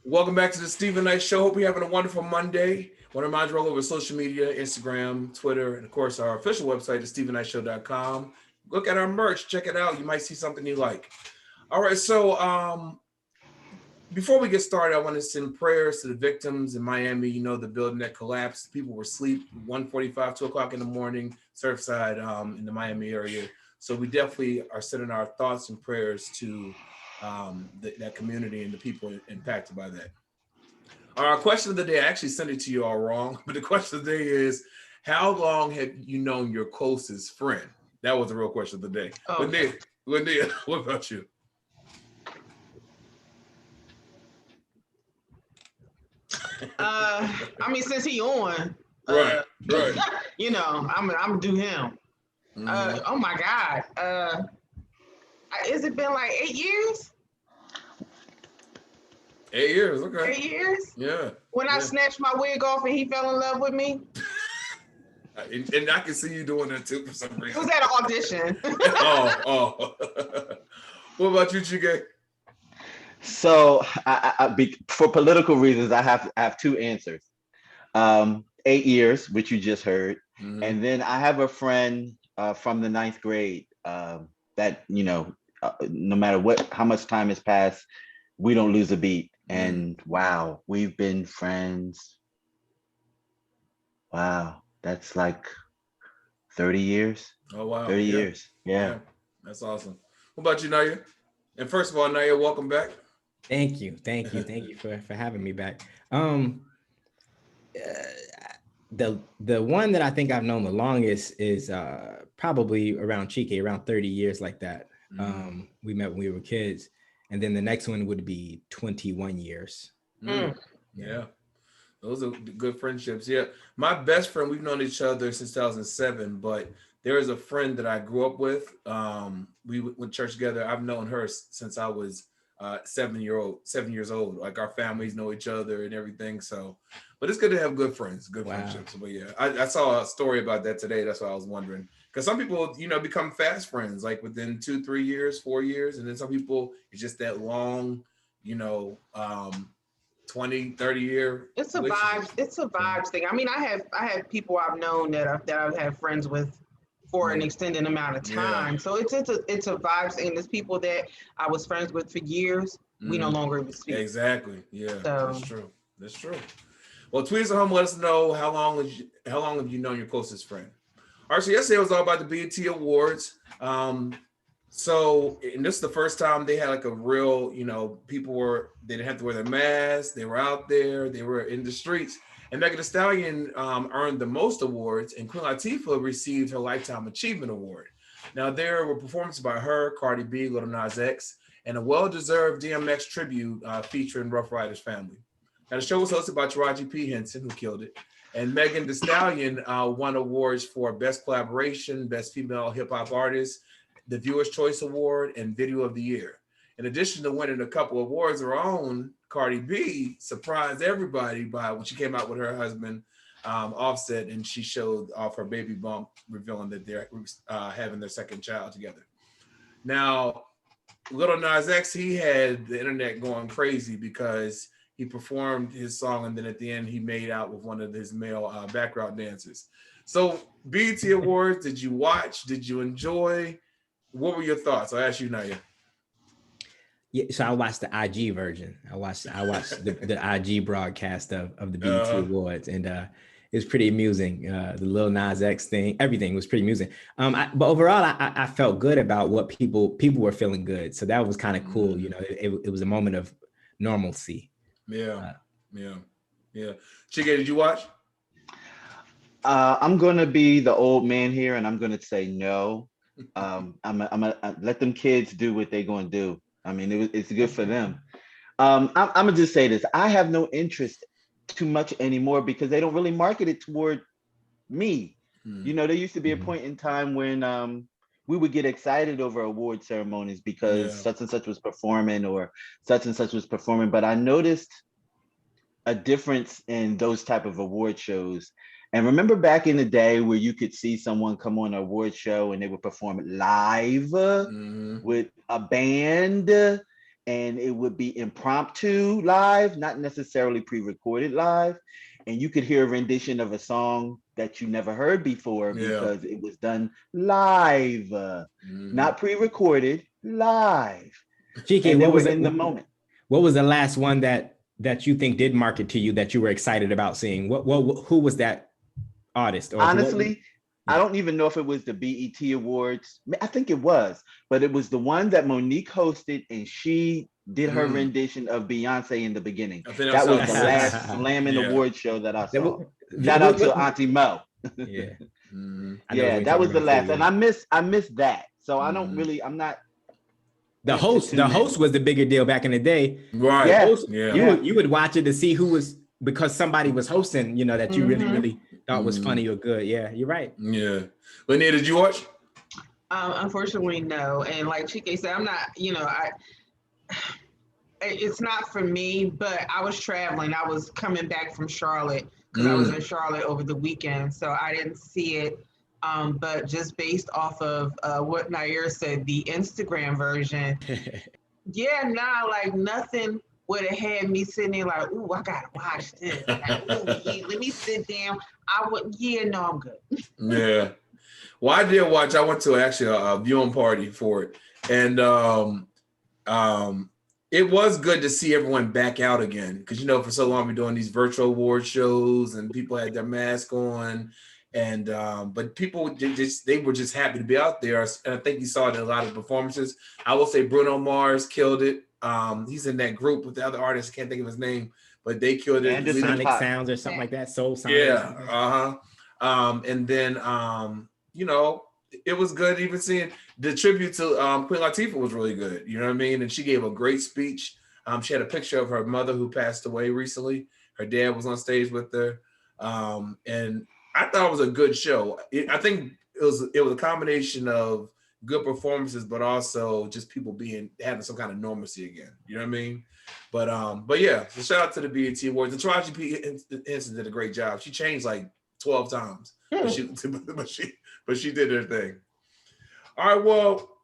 Welcome back to the Stephen Knight Show. Hope you're having a wonderful Monday. I want to remind you all over social media, Instagram, Twitter, and of course our official website is StephenKnightShow.com. Look at our merch, check it out. You might see something you like. All right, so before we get started, I want to send prayers to the victims in Miami. You know, the building that collapsed. People were asleep 1:45, 2 o'clock in the morning, Surfside in the Miami area. So we definitely are sending our thoughts and prayers to that community and the people impacted by that. Our question of the day, I actually sent it to you all wrong, but the question of the day is, how long have you known your closest friend? That was the real question of the day. Oh. Lynia, what about you? Since he on, Right. you know, I'm do him. Oh my God. Has it been like 8 years? 8 years, okay. 8 years? Yeah. When I snatched my wig off and he fell in love with me. And I can see you doing that too for some reason. It was at an audition. oh. What about you, Chike? So, for political reasons, I have two answers. 8 years, which you just heard, and then I have a friend from the ninth grade that no matter how much time has passed, we don't lose a beat. And wow, we've been friends. Wow, that's like 30 years. Oh wow, 30 years. Yeah, that's awesome. What about you, Nayyir? And first of all, Nayyir, welcome back. Thank you for having me back. The one that I think I've known the longest is probably around Chike, around 30 years like that. We met when we were kids, and then the next one would be 21 years. Yeah, those are good friendships. Yeah, my best friend, we've known each other since 2007, but there is a friend that I grew up with. We went to church together. I've known her since I was 7 years old. Like our families know each other and everything. So, but it's good to have good friends, friendships. But yeah, I saw a story about that today. That's why I was wondering. Because some people, become fast friends, like within 2, 3 years, 4 years. And then some people, it's just that long, 20, 30 year. It's a vibe. It's a vibes thing. I mean, I have people I've known that I've had friends with for an extended amount of time. So it's a vibes thing. There's people that I was friends with for years. We no longer even speak. Exactly. Yeah, that's true. Well, tweet us at home. Let us know how long have you known your closest friend. All right. So yesterday was all about the BET Awards. So, and this is the first time they had like a real, they didn't have to wear their masks. They were out there. They were in the streets. And Megan Thee Stallion earned the most awards, and Queen Latifah received her Lifetime Achievement Award. Now, there were performances by her, Cardi B, Lil Nas X, and a well-deserved DMX tribute featuring Rough Riders family. Now, the show was hosted by Taraji P. Henson, who killed it, and Megan Thee Stallion won awards for Best Collaboration, Best Female Hip Hop Artist, the Viewer's Choice Award, and Video of the Year. In addition to winning a couple of awards of her own, Cardi B surprised everybody by when she came out with her husband, Offset, and she showed off her baby bump, revealing that they're having their second child together. Now, Lil Nas X, he had the internet going crazy because he performed his song, and then at the end, he made out with one of his male background dancers. So, BET Awards, did you watch? Did you enjoy? What were your thoughts? I'll ask you, Nayyir. Yeah, so I watched the IG version. I watched the IG broadcast of the BET Awards, and it was pretty amusing. The Lil Nas X thing, everything was pretty amusing. But overall, I felt good about what people were feeling good. So that was kind of cool. It was a moment of normalcy. Yeah. Chike, did you watch? I'm gonna be the old man here, and I'm gonna say no. I'm gonna let them kids do what they're gonna do. I mean, it's good for them. I'm gonna just say this: I have no interest too much anymore because they don't really market it toward me. There used to be a point in time when we would get excited over award ceremonies because such and such was performing or such and such was performing. But I noticed a difference in those type of award shows. And remember back in the day where you could see someone come on an award show and they would perform live with a band, and it would be impromptu live, not necessarily pre-recorded live. And you could hear a rendition of a song that you never heard before because it was done live, not pre-recorded, live. Chike, And they were in the moment. What was the last one that you think did market to you that you were excited about seeing? Who was that artist? Or honestly, I don't even know if it was the BET Awards. I think it was, but it was the one that Monique hosted, and she did her rendition of Beyonce in the beginning. That was the last slamming award show that I saw. Shout out to Auntie Mo. Yeah. Yeah, that was the last. And I miss that. So I don't really, I'm not. The host was the bigger deal back in the day. Right. Yeah. Host, you would watch it to see who was, because somebody was hosting, you know, that you really thought was funny or good. Yeah, you're right. Yeah. Lynia, did you watch? Unfortunately, no. And like Chike said, I'm not, it's not for me, but I was traveling. I was coming back from Charlotte because I was in Charlotte over the weekend. So I didn't see it. But just based off of what Nayyir said, the Instagram version, like nothing would have had me sitting there like, ooh, I gotta watch this. Like, let me sit down. I'm good. Yeah. Well, I did watch. I went to actually a viewing party for it, and it was good to see everyone back out again because for so long we're doing these virtual award shows and people had their mask on. And but people they were just happy to be out there, and I think you saw it in a lot of performances. I will say Bruno Mars killed it. He's in that group with the other artists. Can't think of his name, but they killed it. And the Sonic Sounds or something like that. Soul Sonic. Yeah. And then it was good. Even seeing the tribute to Queen Latifah was really good. You know what I mean? And she gave a great speech. She had a picture of her mother who passed away recently. Her dad was on stage with her, and I thought it was a good show. I think it was a combination of good performances, but also just people having some kind of normalcy again. You know what I mean? But yeah, so shout out to the BET Awards. And Taraji P. Henson did a great job. She changed like 12 times, but she did her thing. All right, well,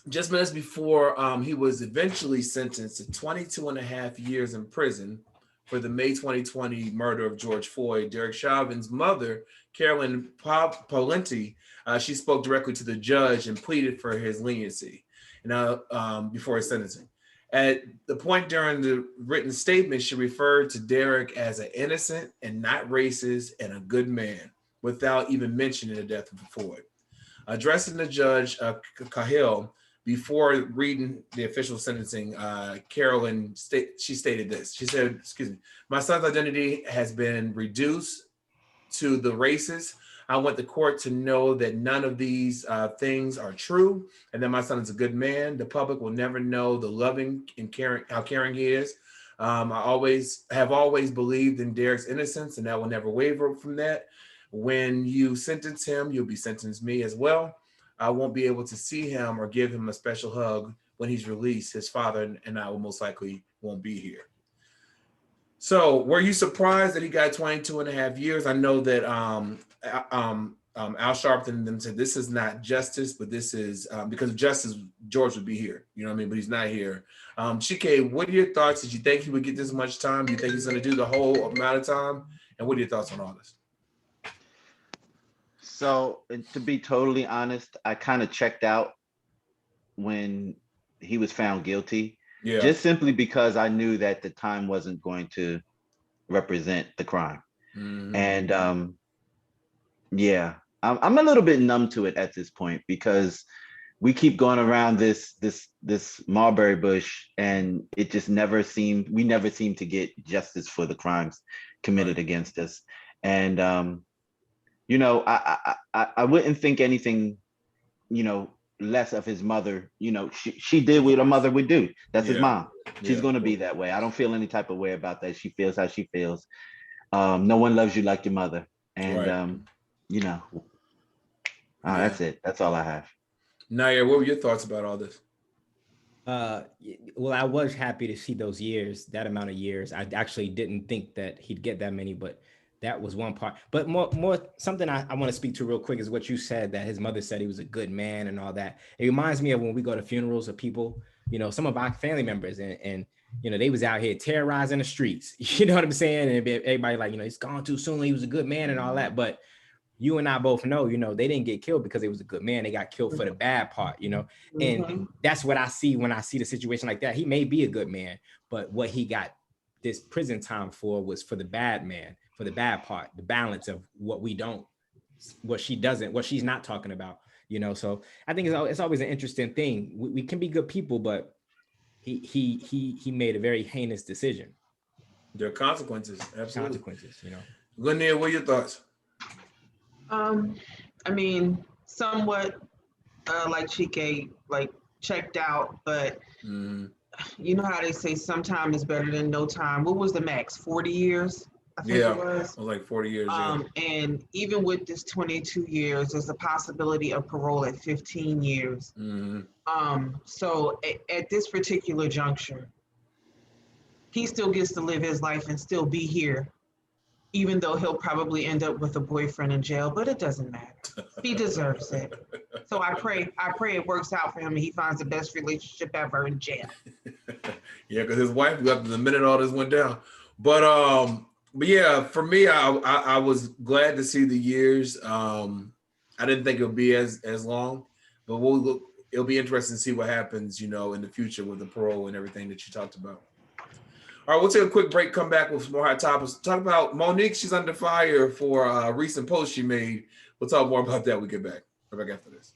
just minutes before he was eventually sentenced to 22 and a half years in prison for the May 2020 murder of George Floyd, Derek Chauvin's mother, Carolyn Polenti, she spoke directly to the judge and pleaded for his leniency before his sentencing. At the point during the written statement, she referred to Derek as an innocent and not racist and a good man, without even mentioning the death of Floyd. Addressing the judge, Cahill, before reading the official sentencing, Carolyn stated this. She said, "My son's identity has been reduced to the racist. I want the court to know that none of these things are true, and that my son is a good man. The public will never know the loving and how caring he is. I have always believed in Derek's innocence, and I will never waver from that. When you sentence him, you'll be sentencing me as well. I won't be able to see him or give him a special hug when he's released. His father and I will most likely won't be here." So were you surprised that he got 22 and a half years? I know that Al Sharpton and them said this is not justice, but this is because of justice, George would be here. You know what I mean? But he's not here. Chike, what are your thoughts? Did you think he would get this much time? Do you think he's going to do the whole amount of time? And what are your thoughts on all this? So, to be totally honest, I kind of checked out when he was found guilty, just simply because I knew that the time wasn't going to represent the crime. And I'm a little bit numb to it at this point because we keep going around this mulberry bush, and it just never seem to get justice for the crimes committed against us. And I wouldn't think anything, less of his mother. She did what a mother would do. That's his mom. She's going to be that way. I don't feel any type of way about that. She feels how she feels. No one loves you like your mother. And, that's it. That's all I have. Nayyir, what were your thoughts about all this? Well, I was happy to see those years, that amount of years. I actually didn't think that he'd get that many, but that was one part. But more something I want to speak to real quick is what you said, that his mother said he was a good man and all that. It reminds me of when we go to funerals of people you know, some of our family members, and you know, they was out here terrorizing the streets. You know what I'm saying? And everybody like, you know, he's gone too soon. He was a good man and all that. But you and I both know, you know, they didn't get killed because he was a good man. They got killed for the bad part, you know. And that's what I see when I see the situation like that. He may be a good man, but what he got this prison time for was for the bad man, for the bad part, the balance of what we don't, what she doesn't, what she's not talking about, you know. So I think it's always an interesting thing. We can be good people, but he made a very heinous decision. There are consequences, absolutely. Consequences, you know. Lynia, what are your thoughts? I mean, somewhat like Chike, like checked out, but you know how they say sometime is better than no time. What was the max? 40 years? I think it was like 40 years. And even with this 22 years, there's a possibility of parole at 15 years. So at this particular juncture, he still gets to live his life and still be here, even though he'll probably end up with a boyfriend in jail, but it doesn't matter. He deserves it. So I pray it works out for him and he finds the best relationship ever in jail. Yeah, because his wife left the minute all this went down. But yeah, for me, I was glad to see the years. I didn't think it would be as long, but it'll be interesting to see what happens, you know, in the future with the parole and everything that you talked about. All right, we'll take a quick break, come back with some more hot topics. Talk about Monique. She's under fire for a recent post she made. We'll talk more about that when we get back. Right back after this.